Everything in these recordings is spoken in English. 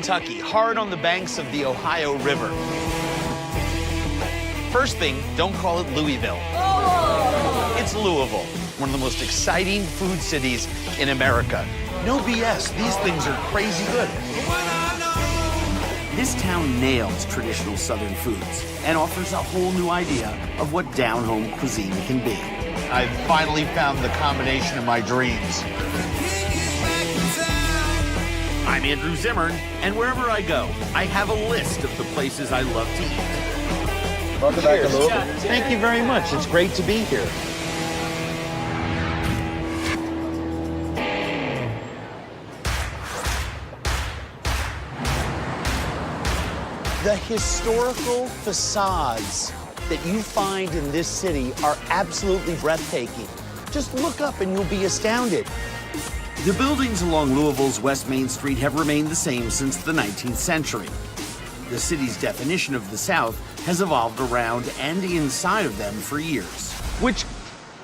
Kentucky, hard on the banks of the Ohio River. First thing, don't call it Louisville. Oh. It's Louisville, one of the most exciting food cities in America. No BS, these things are crazy good. This town nails traditional Southern foods and offers a whole new idea of what down-home cuisine can be. I've finally found the combination of my dreams. I'm Andrew Zimmern, and wherever I go, I have a list of the places I love to eat. Welcome back to Louisville. Thank you very much. It's great to be here. The historical facades that you find in this city are absolutely breathtaking. Just look up and you'll be astounded. The buildings along Louisville's West Main Street have remained the same since the 19th century. The city's definition of the South has evolved around and inside of them for years. Which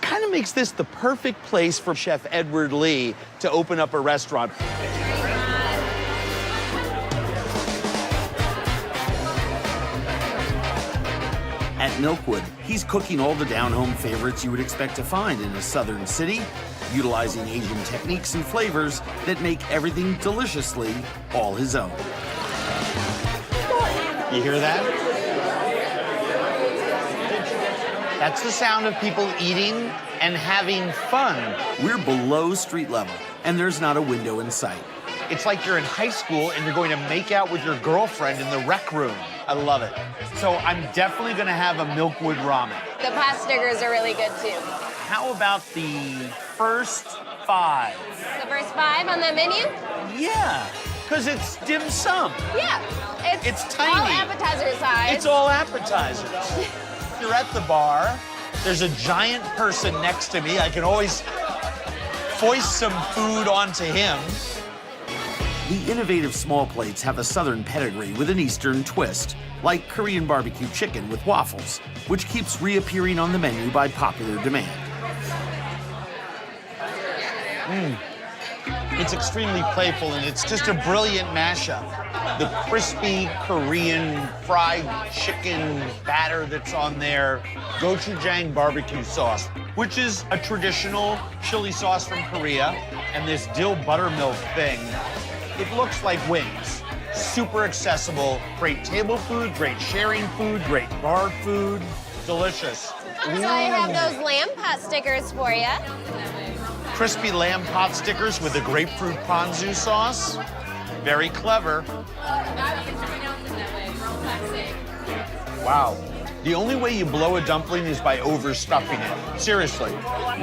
kind of makes this the perfect place for Chef Edward Lee to open up a restaurant. At Milkwood, he's cooking all the down-home favorites you would expect to find in a southern city, utilizing Asian techniques and flavors that make everything deliciously all his own. You hear that? That's the sound of people eating and having fun. We're below street level, and there's not a window in sight. It's like you're in high school and you're going to make out with your girlfriend in the rec room. I love it. So I'm definitely gonna have a Milkwood ramen. The pot stickers are really good too. How about the first 5? The first 5 on the menu? Yeah, because it's dim sum. Yeah, It's tiny. all appetizer size. It's all appetizers. You're at the bar. There's a giant person next to me. I can always foist some food onto him. The innovative small plates have a southern pedigree with an eastern twist, like Korean barbecue chicken with waffles, which keeps reappearing on the menu by popular demand. It's extremely playful, and it's just a brilliant mashup. The crispy Korean fried chicken batter that's on there, gochujang barbecue sauce, which is a traditional chili sauce from Korea, and this dill buttermilk thing. It looks like wings. Super accessible, great table food, great sharing food, great bar food, delicious. So I have those lamb pot stickers for you. Crispy lamb pot stickers with a grapefruit ponzu sauce. Very clever. Wow. The only way you blow a dumpling is by overstuffing it. Seriously.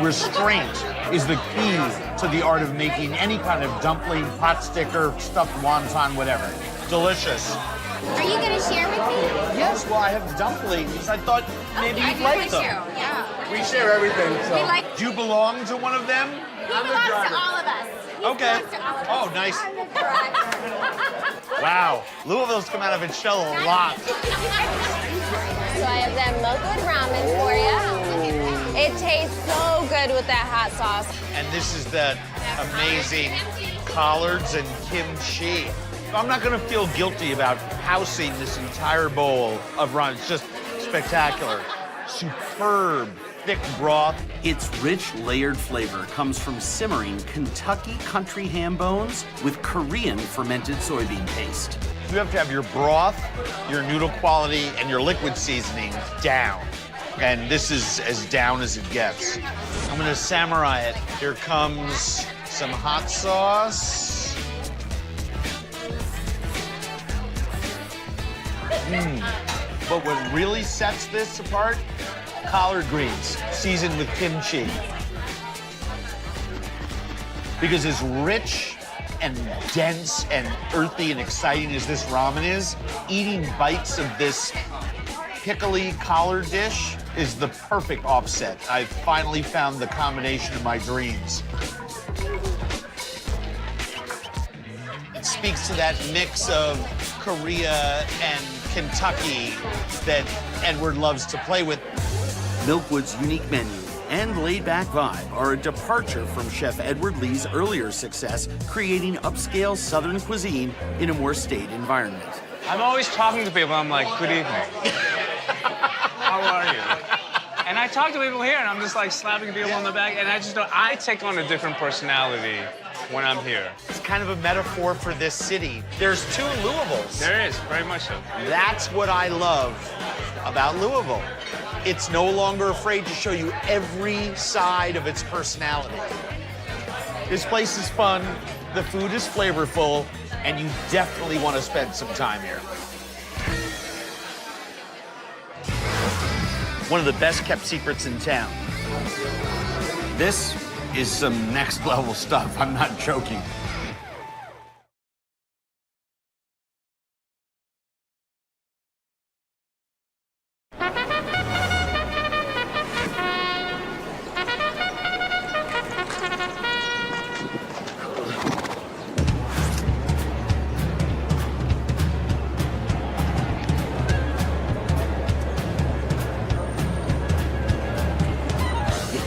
Restraint is the key to the art of making any kind of dumpling, pot sticker, stuffed wonton, whatever. Delicious. Are you gonna share with me? Yes, well, I have dumplings. I thought maybe you'd like them. Yeah. We share everything, so. We like. Do you belong to one of them? He belongs to all of us. He Okay. belongs to all of us. Oh, nice. I'm the director. Wow. Louisville's come out of its shell a lot. So I have that Milkwood ramen for you. It tastes so good with that hot sauce. And this is the amazing collards and kimchi. I'm not gonna feel guilty about housing this entire bowl of ramen. It's just spectacular. Superb, thick broth. Its rich, layered flavor comes from simmering Kentucky country ham bones with Korean fermented soybean paste. You have to have your broth, your noodle quality, and your liquid seasoning down. And this is as down as it gets. I'm gonna samurai it. Here comes some hot sauce. But what really sets this apart, collard greens seasoned with kimchi. Because as rich and dense and earthy and exciting as this ramen is, eating bites of this pickly collard dish is the perfect offset. I've finally found the combination of my dreams. It speaks to that mix of Korea and Kentucky that Edward loves to play with. Milkwood's unique menu and laid-back vibe are a departure from Chef Edward Lee's earlier success, creating upscale Southern cuisine in a more staid environment. I'm always talking to people. I'm like, good evening. How are you? And I talk to people here, and I'm just like slapping people on the back, and I just don't. I take on a different personality when I'm here. It's kind of a metaphor for this city. There's two Louisvilles. There is, very much so. That's what I love about Louisville. It's no longer afraid to show you every side of its personality. This place is fun, the food is flavorful, and you definitely want to spend some time here. One of the best kept secrets in town. This is some next level stuff, I'm not joking.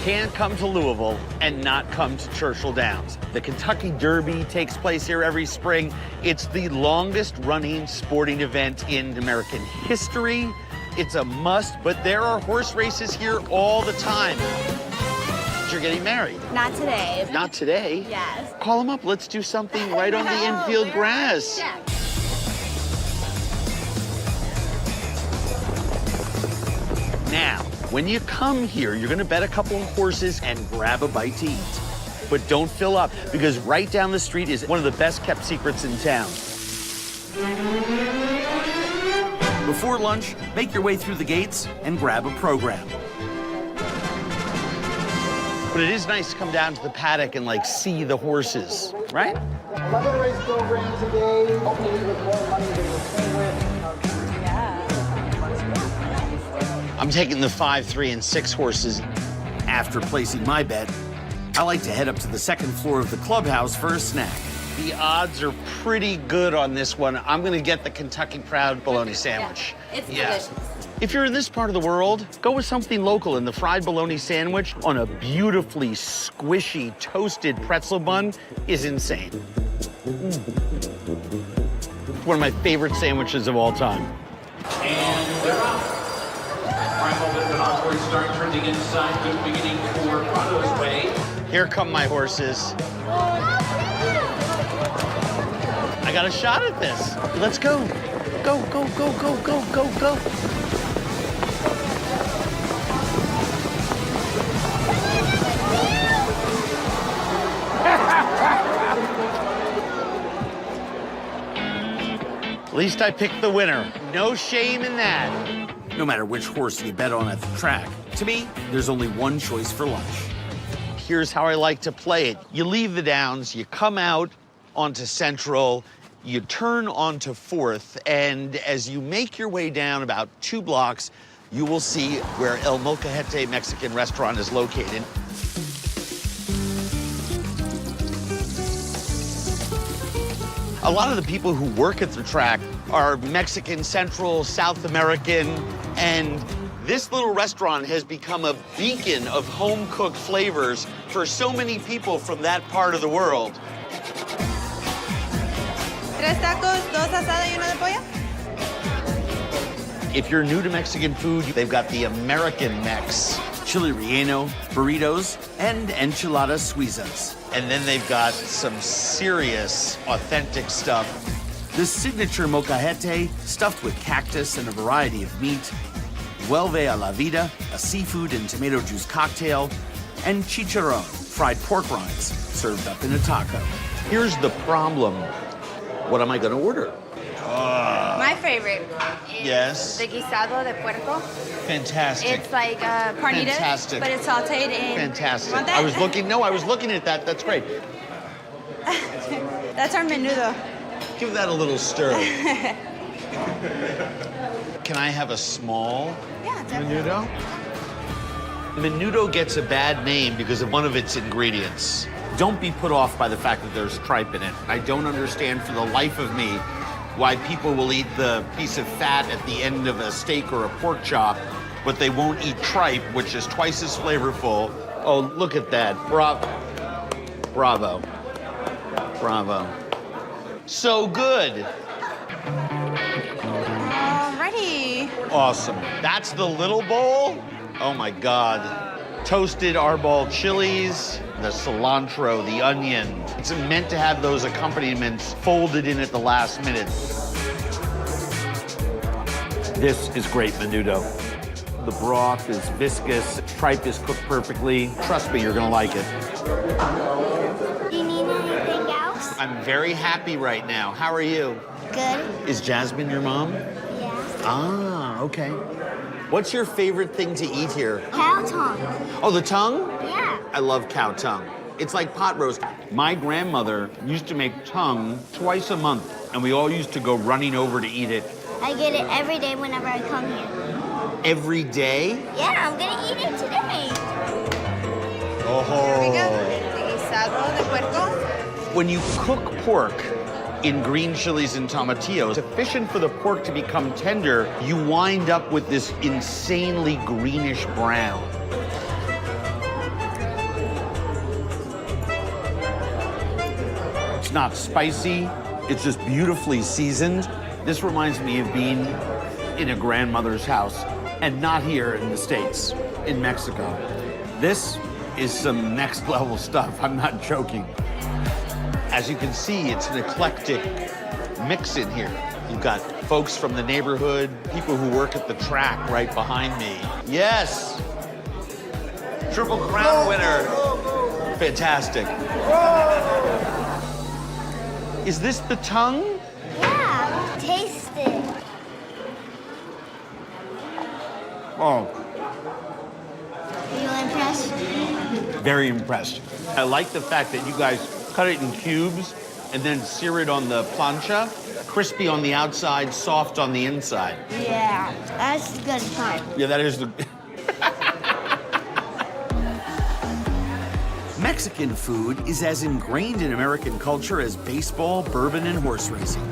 Can't come to Louisville and not come to Churchill Downs. The Kentucky Derby takes place here every spring. It's the longest running sporting event in American history. It's a must, but there are horse races here all the time. You're getting married. Not today. Not today? Yes. Call him up. Let's do something right on the infield grass. Yeah. Now, when you come here, you're gonna bet a couple of horses and grab a bite to eat. But don't fill up, because right down the street is one of the best kept secrets in town. Before lunch, make your way through the gates and grab a program. But it is nice to come down to the paddock and like see the horses, right? 11 race programs a day, hopefully with more money than we're playing with. I'm taking the 5, 3, and 6 horses. After placing my bet, I like to head up to the second floor of the clubhouse for a snack. The odds are pretty good on this one. I'm gonna get the Kentucky Proud bologna sandwich. Yeah, it's delicious. If you're in this part of the world, go with something local, and the fried bologna sandwich on a beautifully squishy toasted pretzel bun is insane. One of my favorite sandwiches of all time. And they're off. Primal Binoculars start turning inside. Good beginning for Prado's Way. Here come my horses. I got a shot at this. Let's go. Go, go, go, go, go, go, go. At least I picked the winner. No shame in that. No matter which horse you bet on at the track, to me, there's only one choice for lunch. Here's how I like to play it. You leave the Downs, you come out onto Central, you turn onto 4th, and as you make your way down about 2 blocks, you will see where El Molcajete Mexican restaurant is located. A lot of the people who work at the track are Mexican, Central, South American, and this little restaurant has become a beacon of home-cooked flavors for so many people from that part of the world. 3 tacos, 2 asada y 1 de pollo. If you're new to Mexican food, they've got the American Mex. Chili relleno, burritos, and enchiladas suizas. And then they've got some serious, authentic stuff. The signature molcajete, stuffed with cactus and a variety of meat, vuelve a la vida, a seafood and tomato juice cocktail, and chicharron, fried pork rinds, served up in a taco. Here's the problem. What am I gonna order? My favorite is Yes. the guisado de puerco. Fantastic. It's like carnitas, Fantastic. but it's sauteed in. Fantastic. Want that? I was looking at that. That's great. That's our menudo. Give that a little stir. Can I have a small Yeah, definitely. menudo? Menudo gets a bad name because of one of its ingredients. Don't be put off by the fact that there's tripe in it. I don't understand for the life of me why people will eat the piece of fat at the end of a steak or a pork chop but they won't eat tripe, which is twice as flavorful. Oh, look at that. Bravo. Bravo. Bravo. So good. Alrighty. Awesome. That's the little bowl? Oh my God. Toasted arbol chilies, the cilantro, the onion. It's meant to have those accompaniments folded in at the last minute. This is great menudo. The broth is viscous, tripe is cooked perfectly. Trust me, you're gonna like it. Do you need anything else? I'm very happy right now. How are you? Good. Is Jasmine your mom? Yeah. Ah, okay. What's your favorite thing to eat here? Cow tongue. Oh, the tongue? Yeah. I love cow tongue. It's like pot roast. My grandmother used to make tongue twice a month, and we all used to go running over to eat it. I get it every day whenever I come here. Every day? Yeah, I'm gonna eat it today. Oh. Here we go. Guisado de puerco. When you cook pork in green chilies and tomatillos, sufficient for the pork to become tender, you wind up with this insanely greenish brown. It's not spicy, it's just beautifully seasoned. This reminds me of being in a grandmother's house, and not here in the States, in Mexico. This is some next level stuff, I'm not joking. As you can see, it's an eclectic mix in here. You've got folks from the neighborhood, people who work at the track right behind me. Yes! Triple Crown winner. Fantastic. Is this the tongue? Yeah, taste it. Oh, Are you impressed? very impressed. I like the fact that you guys cut it in cubes and then sear it on the plancha. Crispy on the outside, soft on the inside. Yeah, that's a good part. Yeah, that is the... Mexican food is as ingrained in American culture as baseball, bourbon, and horse racing.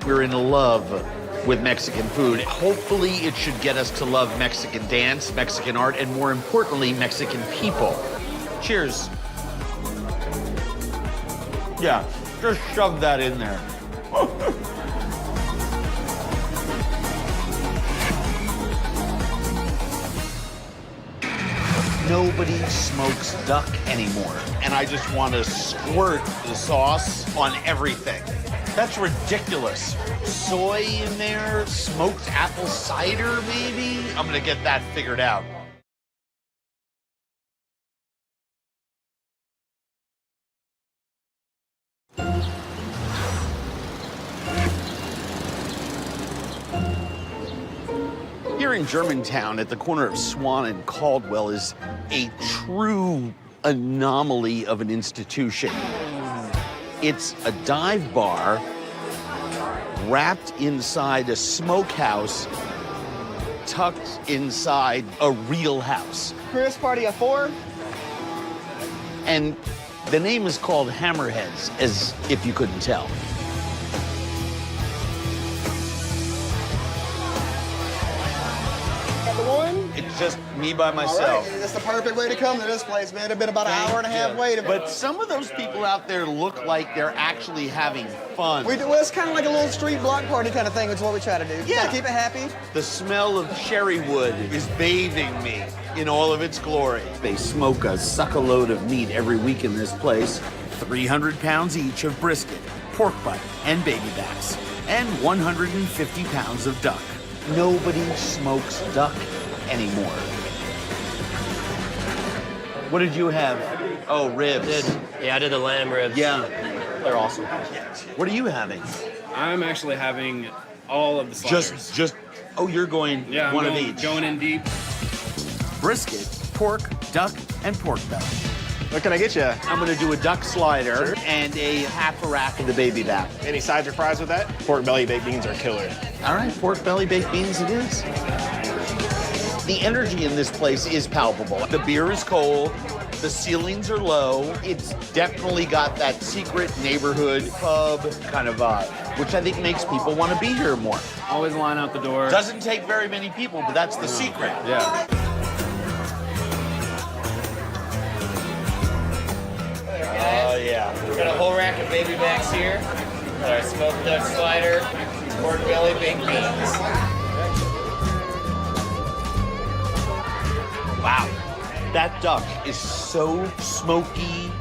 We're in love with Mexican food. Hopefully it should get us to love Mexican dance, Mexican art, and more importantly, Mexican people. Cheers. Yeah, just shove that in there. Nobody smokes duck anymore, and I just want to squirt the sauce on everything. That's ridiculous. Soy in there, smoked apple cider, maybe? I'm gonna get that figured out. Here in Germantown, at the corner of Swan and Caldwell, is a true anomaly of an institution. It's a dive bar wrapped inside a smokehouse, tucked inside a real house. Chris, party of 4. And the name is called Hammerheads, as if you couldn't tell. Number 1. It's just me by All myself. right, that's the perfect way to come to this place, man. It's been about an hour and a half waiting. But some of those people out there look like they're actually having fun. Well, it's kind of like a little street block party kind of thing, which is what we try to do. Yeah. Gotta keep it happy. The smell of cherry wood is bathing me in all of its glory. They smoke a suckaload of meat every week in this place. 300 pounds each of brisket, pork butt, and baby backs, and 150 pounds of duck. Nobody smokes duck anymore. What did you have? Oh, ribs. I did the lamb ribs. Yeah. They're awesome. What are you having? I'm actually having all of the sliders. Oh, you're going one of each. Going in deep. Brisket, pork, duck, and pork belly. What can I get you? I'm gonna do a duck slider and a half a rack of the baby back. Any sides or fries with that? Pork belly baked beans are killer. All right, pork belly baked beans it is. The energy in this place is palpable. The beer is cold, the ceilings are low. It's definitely got that secret neighborhood pub kind of vibe. which I think makes people want to be here more. Always line out the door. Doesn't take very many people, but that's the secret. Yeah. Oh, yeah. We've got a whole rack of baby backs here. Got our smoked duck slider, pork belly, baked beans. Wow. That duck is so smoky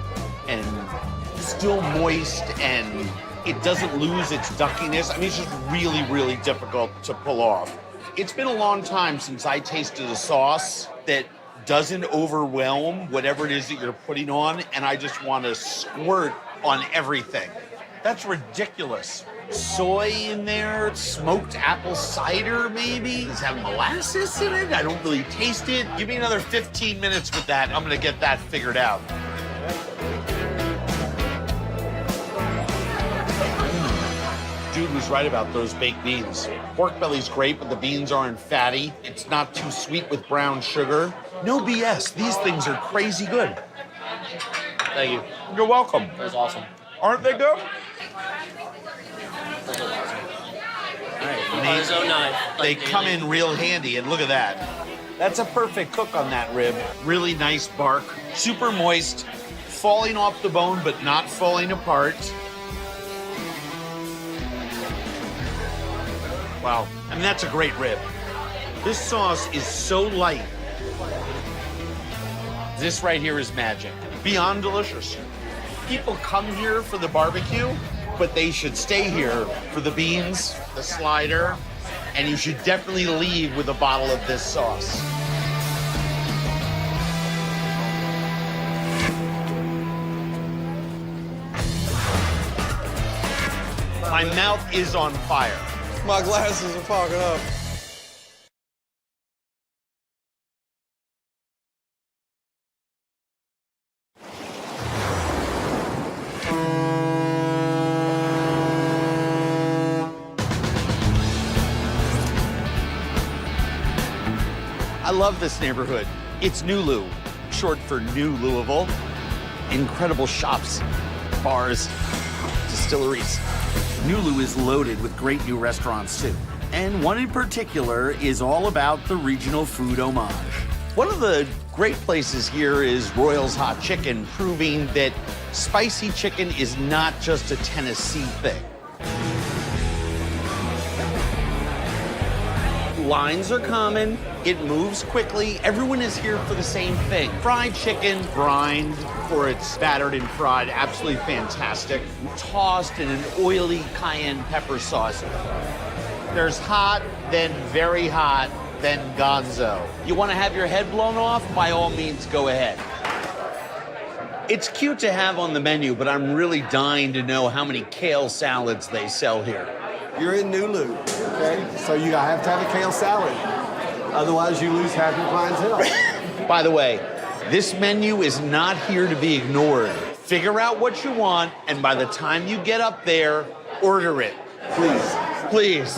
and still moist, and it doesn't lose its duckiness. I mean, it's just really, really difficult to pull off. It's been a long time since I tasted a sauce that doesn't overwhelm whatever it is that you're putting on, and I just want to squirt on everything. That's ridiculous. Soy in there, smoked apple cider maybe? Does it have molasses in it? I don't really taste it. Give me another 15 minutes with that. I'm gonna get that figured out. Dude was right about those baked beans. Pork belly's great, but the beans aren't fatty. It's not too sweet with brown sugar. No BS, these things are crazy good. Thank you. You're welcome. That was awesome. Aren't they good? They come in real handy, and look at that. That's a perfect cook on that rib. Really nice bark, super moist, falling off the bone, but not falling apart. Wow, I mean, that's a great rib. This sauce is so light. This right here is magic. Beyond delicious. People come here for the barbecue, but they should stay here for the beans, the slider, and you should definitely leave with a bottle of this sauce. My mouth is on fire. My glasses are fogging up. I love this neighborhood. It's New Lou, short for New Louisville. Incredible shops, bars, distilleries. New Lou is loaded with great new restaurants too. And one in particular is all about the regional food homage. One of the great places here is Royal's Hot Chicken, proving that spicy chicken is not just a Tennessee thing. Lines are common, it moves quickly, everyone is here for the same thing. Fried chicken, brined, or it's battered and fried, absolutely fantastic. Tossed in an oily cayenne pepper sauce. There's hot, then very hot, then gonzo. You wanna have your head blown off? By all means, go ahead. It's cute to have on the menu, but I'm really dying to know how many kale salads they sell here. You're in New Lou, okay? So you have to have a kale salad. Otherwise, you lose half your clientele. By the way, this menu is not here to be ignored. Figure out what you want, and by the time you get up there, order it. Please. Please.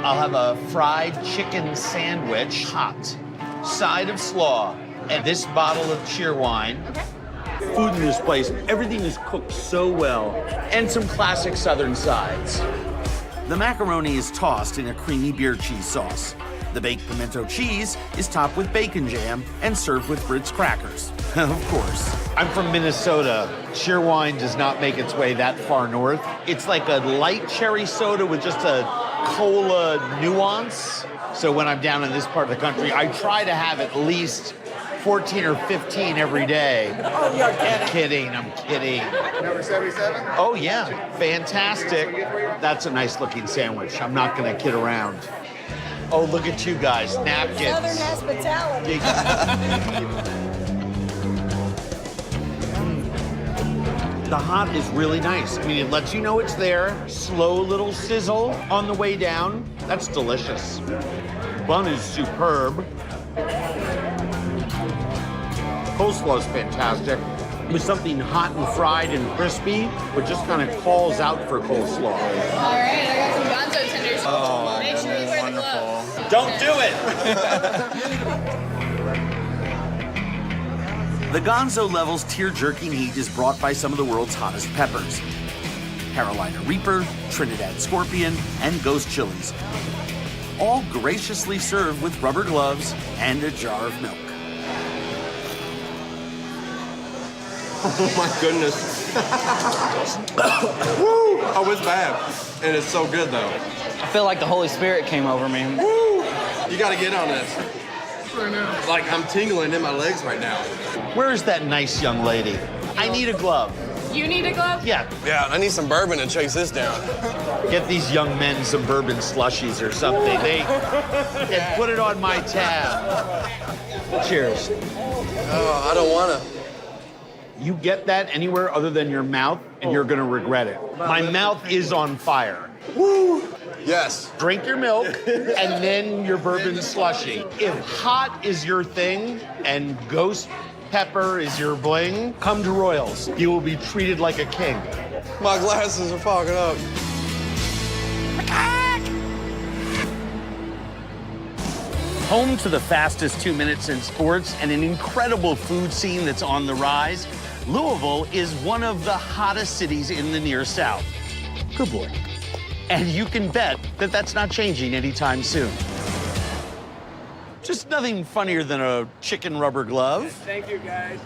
I'll have a fried chicken sandwich, hot, side of slaw, and this bottle of cheerwine. Okay. Food in this place, everything is cooked so well, and some classic Southern sides. The macaroni is tossed in a creamy beer cheese sauce. The baked pimento cheese is topped with bacon jam and served with Ritz crackers. Of course. I'm from Minnesota. Cheerwine does not make its way that far north. It's like a light cherry soda with just a cola nuance. So when I'm down in this part of the country, I try to have at least 14 or 15 every day. Oh, you're kidding. I'm kidding. Number 77? Oh, yeah. Fantastic. That's a nice looking sandwich. I'm not going to kid around. Oh, look at you guys. Napkins. Southern hospitality. The hot is really nice. I mean, it lets you know it's there. Slow little sizzle on the way down. That's delicious. Bun is superb. Coleslaw is fantastic. With something hot and fried and crispy, but just kind of calls out for coleslaw. All right, I got some gonzo tenders. Oh, Make sure you wear the gloves. Don't do it! The gonzo level's tear-jerking heat is brought by some of the world's hottest peppers. Carolina Reaper, Trinidad Scorpion, and Ghost chilies. All graciously served with rubber gloves and a jar of milk. Oh my goodness. Woo! Oh, it's bad. And it's so good though. I feel like the Holy Spirit came over me. Woo! You gotta get on this. Like I'm tingling in my legs right now. Where's that nice young lady? I need a glove. You need a glove? Yeah. Yeah, I need some bourbon to chase this down. Get these young men some bourbon slushies or something. And put it on my tab. Cheers. Oh, I don't wanna. You get that anywhere other than your mouth, and you're gonna regret it. My mouth is on fire. Woo! Yes. Drink your milk, and then your bourbon slushy. If hot is your thing, and ghost pepper is your bling, come to Royals. You will be treated like a king. My glasses are fogging up. Home to the fastest 2 minutes in sports and an incredible food scene that's on the rise, Louisville is one of the hottest cities in the near South. Good boy. And you can bet that that's not changing anytime soon. Just nothing funnier than a chicken rubber glove. Thank you, guys.